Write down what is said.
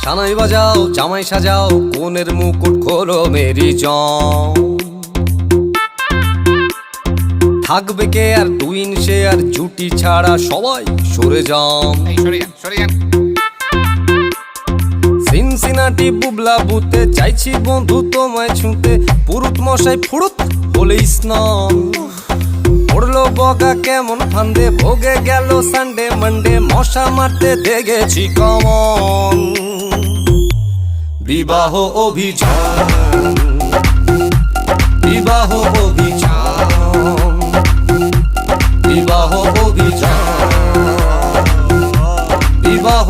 সানাই বাজাও জামাই সাজাও কোনের মুকুট খোলো মেরি জং। থাকবে কে আর টুইন সে আর জুটি ছাড়া সবাই সরে যান। সিনসিনাটি বুবলা বুতে চাইছি বন্ধু তোমায় ছুঁতে। পুরুত মশাই ফুরুত হলে স্নান পড়লো বগা কেমন ফান্দে। ভোগে গেল সানডে মানডে মশা মারতে দেখেছি কমন। বিবাহ অভিযান বিবাহ অভিযান বিবাহ অভিযান বিবাহ